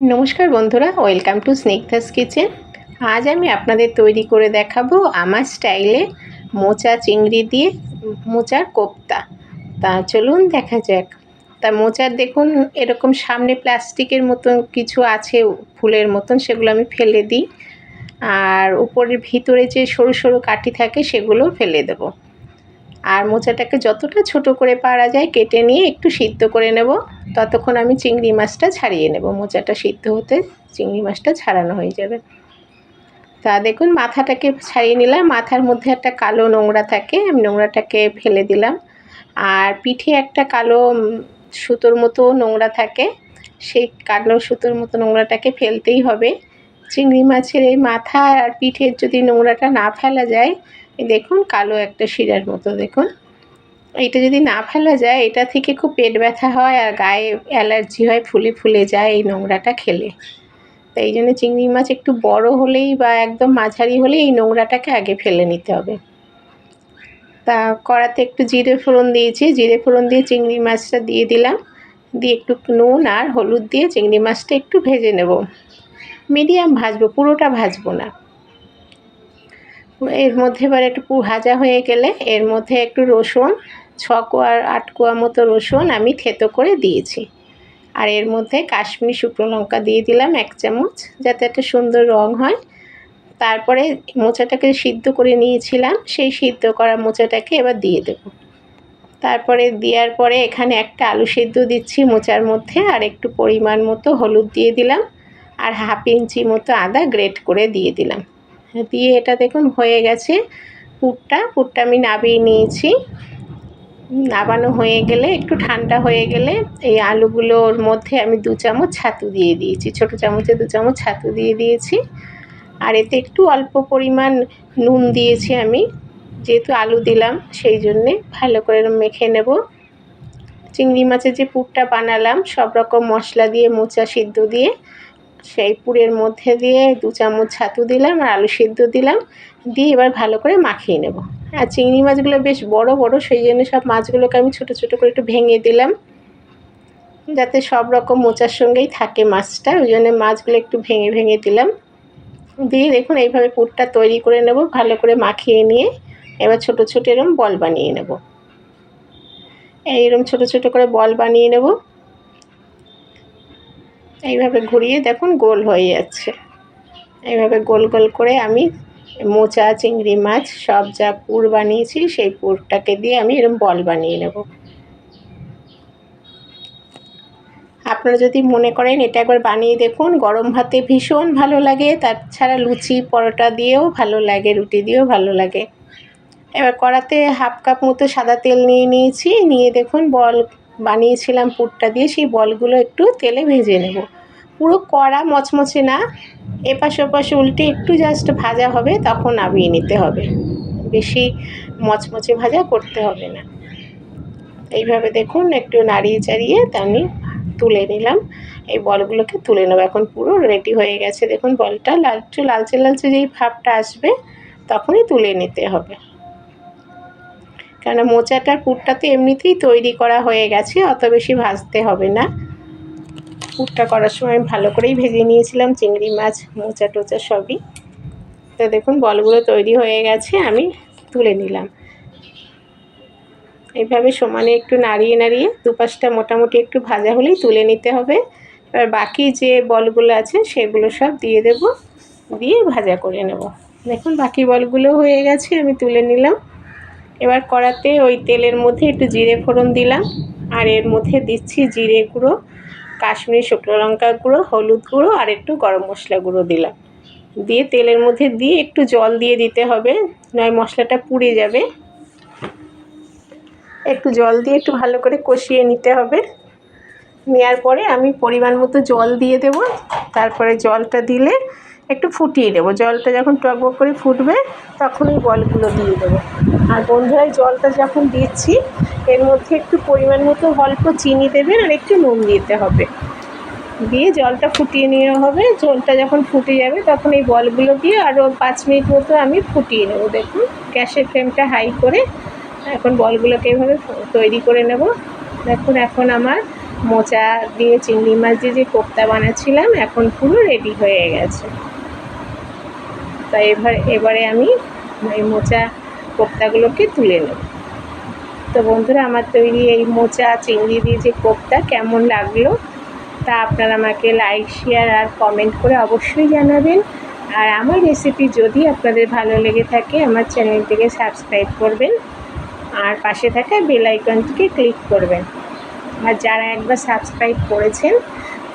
নমস্কার বন্ধুরা, welcome to Snigdha's kitchen. আজ আমি আপনাদের তৈরি করে দেখাবো আমার স্টাইলে মোচা চিংড়ি দিয়ে মোচার কোপ্তা। তা চলুন দেখা যাক। তা মোচার দেখুন এরকম সামনে প্লাস্টিকের মতন কিছু আছে ফুলের মতন, সেগুলো আমি ফেলে দিই। আর উপরের ভিতরে যে সরু সরু কাঠি থাকে সেগুলো ফেলে দেবো। আর মোচাটাকে যতটা ছোট করে পারা যায় কেটে নিয়ে একটু সিদ্ধ করে নেব। ততক্ষণ আমি চিংড়ি মাছটা ছাড়িয়ে নেব। মোচাটা সিদ্ধ হতে চিংড়ি মাছটা ছাড়ানো হয়ে যাবে। তা দেখুন মাথাটাকে ছাড়িয়ে নিলাম। মাথার মধ্যে একটা কালো নোংরা থাকে, আমি নোংরাটাকে ফেলে দিলাম। আর পিঠে একটা কালো সুতোর মতো নোংরা থাকে, সেই কালো সুতোর মতো নোংরাটাকে ফেলতেই হবে। চিংড়ি মাছের এই মাথা আর পিঠের যদি নোংরাটা না ফেলা যায়, দেখুন কালো একটা শিরার মতো, দেখুন এইটা যদি না ফেলা যায় এটা থেকে খুব পেট ব্যথা হয় আর গায়ে অ্যালার্জি হয়, ফুলে ফুলে যায় এই নোংরাটা খেলে। তাই জন্য চিংড়ি মাছ একটু বড় হলেই বা একদম মাঝারি হলেই এই নোংরাটাকে আগে ফেলে নিতে হবে। তা কড়াতে একটু জিরে ফোড়ন দিয়েছি, জিরে ফোড়ন দিয়ে চিংড়ি মাছটা দিয়ে দিলাম। দিয়ে একটু নুন আর হলুদ দিয়ে চিংড়ি মাছটা একটু ভেজে নেব। মিডিয়াম ভাজবো, পুরোটা ভাজবো না। এর মধ্যে এবার একটু ভাজা হয়ে গেলে এর মধ্যে একটু রসুন, 6 কোয়া 8 কোয়া মতো রসুন আমি থেতো করে দিয়েছি। আর এর মধ্যে কাশ্মীরি শুকনো লঙ্কা দিয়ে দিলাম 1 চামচ, যাতে একটা সুন্দর রং হয়। তারপরে মোচাটাকে সিদ্ধ করে নিয়েছিলাম, সেই সিদ্ধ করা মোচাটাকে এবার দিয়ে দেবো। তারপরে দেওয়ার পরে এখানে একটা আলু সিদ্ধ দিচ্ছি মোচার মধ্যে, আর একটু পরিমাণ মতো হলুদ দিয়ে দিলাম, আর 1/2 ইঞ্চি মতো আদা গ্রেট করে দিয়ে দিলাম। দিয়ে এটা দেখুন হয়ে গেছে পুরটা আমি নামিয়ে নিয়েছি। নামানো হয়ে গেলে একটু ঠান্ডা হয়ে গেলে এই আলুগুলোর মধ্যে আমি 2 চামচ ছাতু দিয়ে দিয়েছি, ছোটো চামচে 2 চামচ ছাতু দিয়ে দিয়েছি। আর এতে একটু অল্প পরিমাণ নুন দিয়েছি আমি, যেহেতু আলু দিলাম সেই জন্যে ভালো করে মেখে নেব। চিংড়ি মাছের যে পুরটা বানালাম সব রকম মশলা দিয়ে মোচা সিদ্ধ দিয়ে, সেই পুরের মধ্যে দিয়ে 2 চামচ ছাতু দিলাম আর আলু সিদ্ধ দিলাম, দিয়ে এবার ভালো করে মাখিয়ে নেব। আর চিংড়ি মাছগুলো বেশ বড় বড়, সেই জন্য সব মাছগুলোকে আমি ছোটো ছোটো করে একটু ভেঙে দিলাম, যাতে সব রকম মোচার সঙ্গেই থাকে মাছটা, ওই জন্য মাছগুলো একটু ভেঙে ভেঙে দিলাম। দিয়ে দেখুন এইভাবে পুরটা তৈরি করে নেব, ভালো করে মাখিয়ে নিয়ে এবার ছোটো ছোটো এরকম বল বানিয়ে নেব। এইরকম ছোটো ছোটো করে বল বানিয়ে নেব। এইভাবে ঘুরিয়ে দেখুন গোল হয়ে যাচ্ছে। এইভাবে গোল গোল করে আমি মোচা চিংড়ি মাছ সব যা পুর বানিয়েছি সেই পুরটাকে দিয়ে আমি এরকম বল বানিয়ে নেব। আপনারা যদি মনে করেন এটা একবার বানিয়ে দেখুন, গরম ভাতে ভীষণ ভালো লাগে, তাছাড়া লুচি পরোটা দিয়েও ভালো লাগে, রুটি দিয়েও ভালো লাগে। এবার কড়াতে 1/2 কাপ মতো সাদা তেল নিয়ে নিয়েছি, নিয়ে দেখুন বল বানিয়েছিলাম পুরটা দিয়ে, সেই বলগুলো একটু তেলে ভেজে নেব। পুরো কড়া মচমচে না, এপাশ ওপাশ উল্টে একটু জাস্ট ভাজা হবে, তখন নামিয়ে নিতে হবে, বেশি মচমচে ভাজা করতে হবে না। এইভাবে দেখুন একটু নাড়িয়ে চাড়িয়ে আমি তুলে নিলাম। এই বলগুলোকে তুলে নেব। এখন পুরো রেডি হয়ে গেছে, দেখুন বলটা একটু লালচে লালচে যেই ভাবটা আসবে তখনই তুলে নিতে হবে, কেন মোচাটার পুরটা তো এমনিতেই তৈরি করা হয়ে গেছে, অত বেশি ভাজতে হবে না। পুরটা করার সময় আমি ভালো করেই ভেজে নিয়েছিলাম চিংড়ি মাছ মোচা টোচা সবই। তো দেখুন বলগুলো তৈরি হয়ে গেছে, আমি তুলে নিলাম। এইভাবে সমানে একটু নাড়িয়ে নাড়িয়ে দুপাশটা মোটামুটি একটু ভাজা হলেই তুলে নিতে হবে। এবার বাকি যে বলগুলো আছে সেগুলো সব দিয়ে দেব, দিয়ে ভাজা করে নেব। দেখুন বাকি বলগুলো হয়ে গেছে, আমি তুলে নিলাম। এবার কড়াতে ওই তেলের মধ্যে একটু জিরে ফোড়ন দিলাম, আর এর মধ্যে দিচ্ছি জিরে গুঁড়ো, কাশ্মীরি শুকনো লঙ্কা গুঁড়ো, হলুদ গুঁড়ো আর একটু গরম মশলা গুঁড়ো দিলাম। দিয়ে তেলের মধ্যে দিয়ে একটু জল দিয়ে দিতে হবে, নয় মশলাটা পুড়ে যাবে। একটু জল দিয়ে একটু ভালো করে কষিয়ে নিতে হবে। নেওয়ার পরে আমি পরিমাণ মতো জল দিয়ে দেব। তারপরে জলটা দিলে একটু ফুটিয়ে দেবো, জলটা যখন টকবক করে ফুটবে তখন ওই বলগুলো দিয়ে দেবো। আর বন্ধুরা জলটা যখন দিচ্ছি এর মধ্যে একটু পরিমাণ মতো অল্প চিনি দেবেন আর একটু নুন দিতে হবে, দিয়ে জলটা ফুটিয়ে নেওয়া হবে। জলটা যখন ফুটে যাবে তখন এই বলগুলো দিয়ে আরও 5 মিনিট মতো আমি ফুটিয়ে নেব। দেখুন গ্যাসের ফ্লেমটা হাই করে এখন বলগুলোকে এইভাবে তৈরি করে নেব। দেখুন এখন আমার মোচা দিয়ে চিংড়ি মাছ দিয়ে যে কোপ্তা বানাচ্ছিলাম এখন পুরো রেডি হয়ে গেছে। তো এবারে আমি এই মোচা কোপ্তাগুলোকে তুলে নেব। তো বন্ধুরা, আমার তৈরি এই মোচা চিংড়ি দিয়ে যে কোপ্তা কেমন লাগলো তা আপনারা আমাকে লাইক, শেয়ার আর কমেন্ট করে অবশ্যই জানাবেন। আর আমার রেসিপি যদি আপনাদের ভালো লেগে থাকে আমার চ্যানেলটিকে সাবস্ক্রাইব করবেন আর পাশে থাকা বেল আইকনটিকে ক্লিক করবেন। আর যারা একবার সাবস্ক্রাইব করেছেন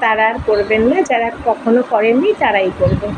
তারা আর করবেন না, যারা কখনো করেননি তারাই করবেন।